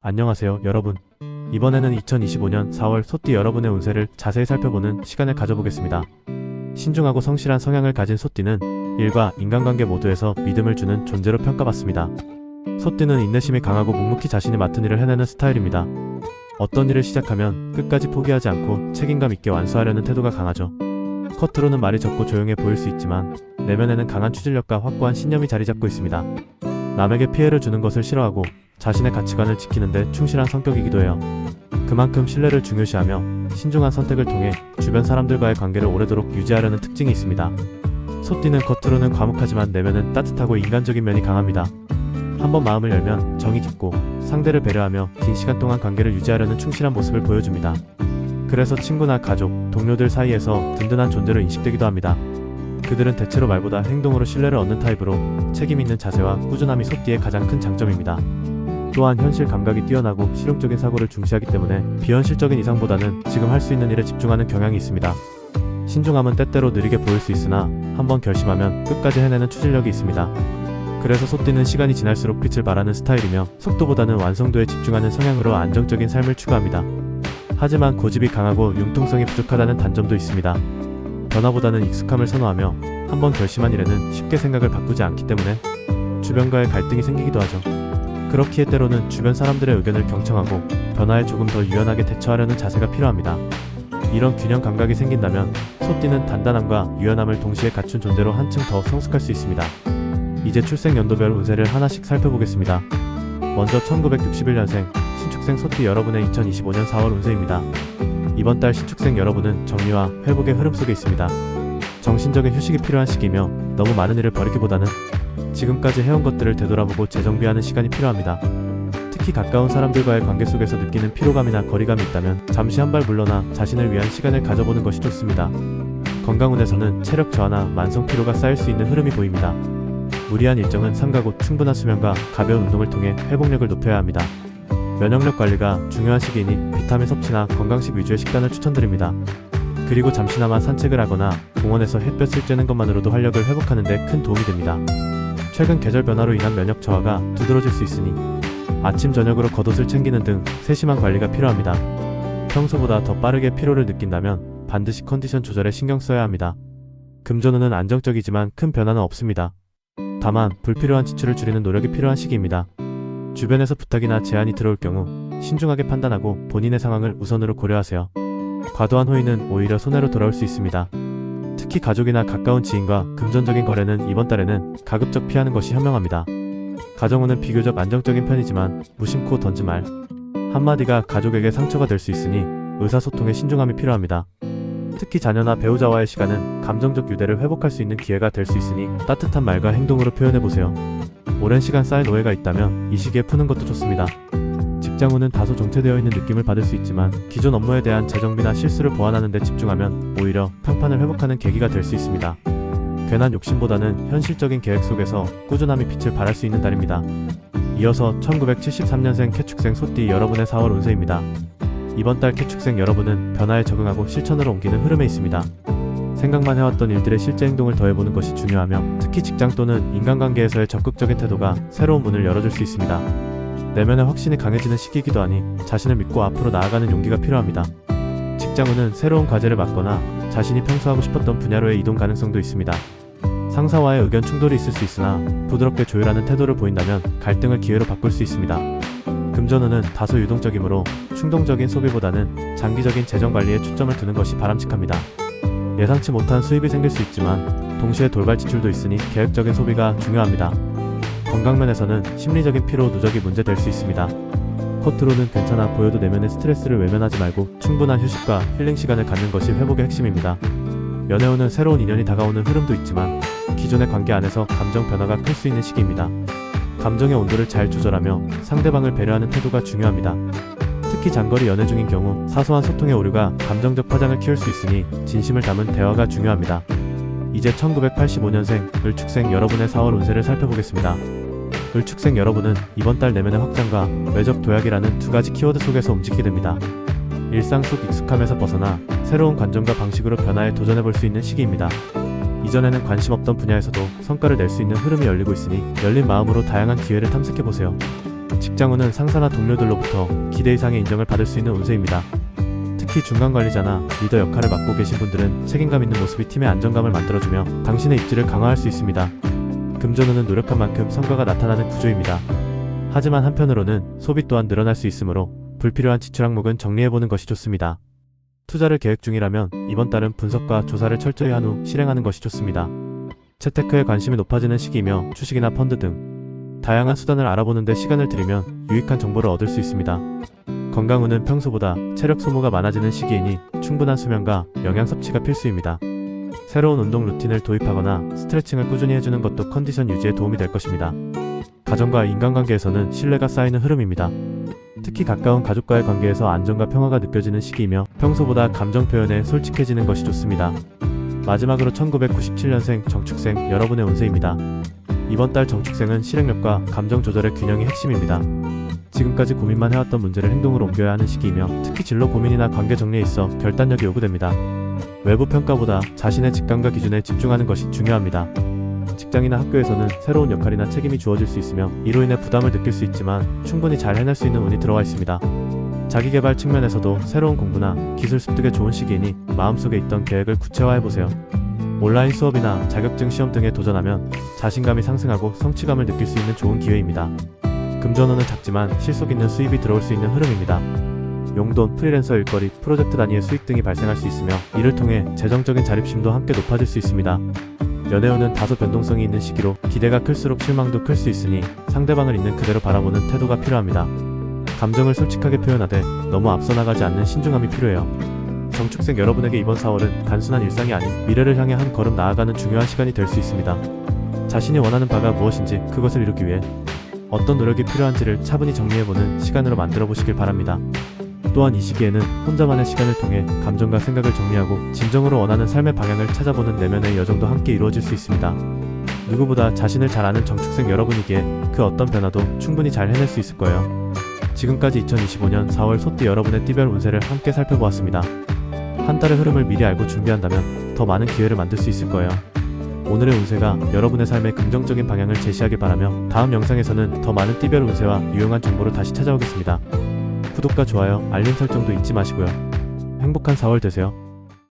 안녕하세요, 여러분. 이번에는 2025년 4월 소띠 여러분의 운세를 자세히 살펴보는 시간을 가져보겠습니다. 신중하고 성실한 성향을 가진 소띠는 일과 인간관계 모두에서 믿음을 주는 존재로 평가받습니다. 소띠는 인내심이 강하고 묵묵히 자신이 맡은 일을 해내는 스타일입니다. 어떤 일을 시작하면 끝까지 포기하지 않고 책임감 있게 완수하려는 태도가 강하죠. 겉으로는 말이 적고 조용해 보일 수 있지만 내면에는 강한 추진력과 확고한 신념이 자리 잡고 있습니다. 남에게 피해를 주는 것을 싫어하고 자신의 가치관을 지키는데 충실한 성격이기도 해요. 그만큼 신뢰를 중요시하며 신중한 선택을 통해 주변 사람들과의 관계를 오래도록 유지하려는 특징이 있습니다. 소띠는 겉으로는 과묵하지만 내면은 따뜻하고 인간적인 면이 강합니다. 한번 마음을 열면 정이 깊고 상대를 배려하며 긴 시간 동안 관계를 유지하려는 충실한 모습을 보여줍니다. 그래서 친구나 가족, 동료들 사이에서 든든한 존재로 인식되기도 합니다. 그들은 대체로 말보다 행동으로 신뢰를 얻는 타입으로 책임 있는 자세와 꾸준함이 소띠의 가장 큰 장점입니다. 또한 현실 감각이 뛰어나고 실용적인 사고를 중시하기 때문에 비현실적인 이상보다는 지금 할 수 있는 일에 집중하는 경향이 있습니다. 신중함은 때때로 느리게 보일 수 있으나 한번 결심하면 끝까지 해내는 추진력이 있습니다. 그래서 소띠는 시간이 지날수록 빛을 발하는 스타일이며 속도보다는 완성도에 집중하는 성향으로 안정적인 삶을 추구합니다. 하지만 고집이 강하고 융통성이 부족하다는 단점도 있습니다. 변화보다는 익숙함을 선호하며 한번 결심한 일에는 쉽게 생각을 바꾸지 않기 때문에 주변과의 갈등이 생기기도 하죠. 그렇기에 때로는 주변 사람들의 의견을 경청하고 변화에 조금 더 유연하게 대처하려는 자세가 필요합니다. 이런 균형 감각이 생긴다면 소띠는 단단함과 유연함을 동시에 갖춘 존재로 한층 더 성숙할 수 있습니다. 이제 출생 연도별 운세를 하나씩 살펴보겠습니다. 먼저 1961년생 신축생 소띠 여러분의 2025년 4월 운세입니다. 이번 달 신축생 여러분은 정리와 회복의 흐름 속에 있습니다. 정신적인 휴식이 필요한 시기이며 너무 많은 일을 벌이기보다는 지금까지 해온 것들을 되돌아보고 재정비하는 시간이 필요합니다. 특히 가까운 사람들과의 관계 속에서 느끼는 피로감이나 거리감이 있다면 잠시 한 발 물러나 자신을 위한 시간을 가져보는 것이 좋습니다. 건강운에서는 체력 저하나 만성 피로가 쌓일 수 있는 흐름이 보입니다. 무리한 일정은 삼가고 충분한 수면과 가벼운 운동을 통해 회복력을 높여야 합니다. 면역력 관리가 중요한 시기이니 비타민 섭취나 건강식 위주의 식단을 추천드립니다. 그리고 잠시나마 산책을 하거나 공원에서 햇볕을 쬐는 것만으로도 활력을 회복하는 데 큰 도움이 됩니다. 최근 계절 변화로 인한 면역 저하가 두드러질 수 있으니 아침 저녁으로 겉옷을 챙기는 등 세심한 관리가 필요합니다. 평소보다 더 빠르게 피로를 느낀다면 반드시 컨디션 조절에 신경 써야 합니다. 금전운은 안정적이지만 큰 변화는 없습니다. 다만 불필요한 지출을 줄이는 노력이 필요한 시기입니다. 주변에서 부탁이나 제안이 들어올 경우 신중하게 판단하고 본인의 상황을 우선으로 고려하세요. 과도한 호의는 오히려 손해로 돌아올 수 있습니다. 특히 가족이나 가까운 지인과 금전적인 거래는 이번 달에는 가급적 피하는 것이 현명합니다. 가정운은 비교적 안정적인 편이지만 무심코 던진 말 한마디가 가족에게 상처가 될 수 있으니 의사소통에 신중함이 필요합니다. 특히 자녀나 배우자와의 시간은 감정적 유대를 회복할 수 있는 기회가 될 수 있으니 따뜻한 말과 행동으로 표현해보세요. 오랜 시간 쌓인 오해가 있다면 이 시기에 푸는 것도 좋습니다. 직장운은 다소 정체되어 있는 느낌을 받을 수 있지만 기존 업무에 대한 재정비나 실수를 보완하는 데 집중하면 오히려 평판을 회복하는 계기가 될 수 있습니다. 괜한 욕심보다는 현실적인 계획 속에서 꾸준함이 빛을 발할 수 있는 달입니다. 이어서 1973년생 개축생 소띠 여러분의 4월 운세입니다. 이번 달 개축생 여러분은 변화에 적응하고 실천으로 옮기는 흐름에 있습니다. 생각만 해왔던 일들의 실제 행동을 더해보는 것이 중요하며 특히 직장 또는 인간관계에서의 적극적인 태도가 새로운 문을 열어줄 수 있습니다. 내면의 확신이 강해지는 시기이기도 하니 자신을 믿고 앞으로 나아가는 용기가 필요합니다. 직장운은 새로운 과제를 맡거나 자신이 평소 하고 싶었던 분야로의 이동 가능성도 있습니다. 상사와의 의견 충돌이 있을 수 있으나 부드럽게 조율하는 태도를 보인다면 갈등을 기회로 바꿀 수 있습니다. 금전운은 다소 유동적이므로 충동적인 소비보다는 장기적인 재정관리에 초점을 두는 것이 바람직합니다. 예상치 못한 수입이 생길 수 있지만 동시에 돌발 지출도 있으니 계획적인 소비가 중요합니다. 건강면에서는 심리적인 피로 누적이 문제될 수 있습니다. 겉으로는 괜찮아 보여도 내면의 스트레스를 외면하지 말고 충분한 휴식과 힐링 시간을 갖는 것이 회복의 핵심입니다. 연애운은 새로운 인연이 다가오는 흐름도 있지만 기존의 관계 안에서 감정 변화가 클 수 있는 시기입니다. 감정의 온도를 잘 조절하며 상대방을 배려하는 태도가 중요합니다. 특히 장거리 연애 중인 경우 사소한 소통의 오류가 감정적 파장을 키울 수 있으니 진심을 담은 대화가 중요합니다. 이제 1985년생 을축생 여러분의 4월 운세를 살펴보겠습니다. 을축생 여러분은 이번 달 내면의 확장과 외적 도약이라는 두 가지 키워드 속에서 움직이게 됩니다. 일상 속 익숙함에서 벗어나 새로운 관점과 방식으로 변화에 도전해볼 수 있는 시기입니다. 이전에는 관심 없던 분야에서도 성과를 낼 수 있는 흐름이 열리고 있으니 열린 마음으로 다양한 기회를 탐색해보세요. 직장 후는 상사나 동료들로부터 기대 이상의 인정을 받을 수 있는 운세입니다. 특히 중간관리자나 리더 역할을 맡고 계신 분들은 책임감 있는 모습이 팀의 안정감을 만들어주며 당신의 입지를 강화할 수 있습니다. 금전운은 노력한 만큼 성과가 나타나는 구조입니다. 하지만 한편으로는 소비 또한 늘어날 수 있으므로 불필요한 지출 항목은 정리해보는 것이 좋습니다. 투자를 계획 중이라면 이번 달은 분석과 조사를 철저히 한 후 실행하는 것이 좋습니다. 재테크에 관심이 높아지는 시기이며 주식이나 펀드 등 다양한 수단을 알아보는 데 시간을 들이면 유익한 정보를 얻을 수 있습니다. 건강운은 평소보다 체력 소모가 많아지는 시기이니 충분한 수면과 영양 섭취가 필수입니다. 새로운 운동 루틴을 도입하거나 스트레칭을 꾸준히 해주는 것도 컨디션 유지에 도움이 될 것입니다. 가정과 인간관계에서는 신뢰가 쌓이는 흐름입니다. 특히 가까운 가족과의 관계에서 안정과 평화가 느껴지는 시기이며 평소보다 감정 표현에 솔직해지는 것이 좋습니다. 마지막으로 1997년생 정축생 여러분의 운세입니다. 이번 달 정축생은 실행력과 감정 조절의 균형이 핵심입니다. 지금까지 고민만 해왔던 문제를 행동으로 옮겨야 하는 시기이며 특히 진로 고민이나 관계 정리에 있어 결단력이 요구됩니다. 외부 평가보다 자신의 직감과 기준에 집중하는 것이 중요합니다. 직장이나 학교에서는 새로운 역할이나 책임이 주어질 수 있으며 이로 인해 부담을 느낄 수 있지만 충분히 잘 해낼 수 있는 운이 들어와 있습니다. 자기개발 측면에서도 새로운 공부나 기술 습득에 좋은 시기이니 마음속에 있던 계획을 구체화해보세요. 온라인 수업이나 자격증 시험 등에 도전하면 자신감이 상승하고 성취감을 느낄 수 있는 좋은 기회입니다. 금전운은 작지만 실속 있는 수입이 들어올 수 있는 흐름입니다. 용돈, 프리랜서 일거리, 프로젝트 단위의 수익 등이 발생할 수 있으며 이를 통해 재정적인 자립심도 함께 높아질 수 있습니다. 연애운은 다소 변동성이 있는 시기로 기대가 클수록 실망도 클 수 있으니 상대방을 있는 그대로 바라보는 태도가 필요합니다. 감정을 솔직하게 표현하되 너무 앞서 나가지 않는 신중함이 필요해요. 정축생 여러분에게 이번 4월은 단순한 일상이 아닌 미래를 향해 한 걸음 나아가는 중요한 시간이 될 수 있습니다. 자신이 원하는 바가 무엇인지 그것을 이루기 위해 어떤 노력이 필요한지를 차분히 정리해보는 시간으로 만들어 보시길 바랍니다. 또한 이 시기에는 혼자만의 시간을 통해 감정과 생각을 정리하고 진정으로 원하는 삶의 방향을 찾아보는 내면의 여정도 함께 이루어질 수 있습니다. 누구보다 자신을 잘 아는 정축생 여러분이기에 그 어떤 변화도 충분히 잘 해낼 수 있을 거예요. 지금까지 2025년 4월 소띠 여러분의 띠별 운세를 함께 살펴보았습니다. 한 달의 흐름을 미리 알고 준비한다면 더 많은 기회를 만들 수 있을 거예요. 오늘의 운세가 여러분의 삶에 긍정적인 방향을 제시하길 바라며 다음 영상에서는 더 많은 띠별 운세와 유용한 정보로 다시 찾아오겠습니다. 구독과 좋아요, 알림 설정도 잊지 마시고요. 행복한 4월 되세요.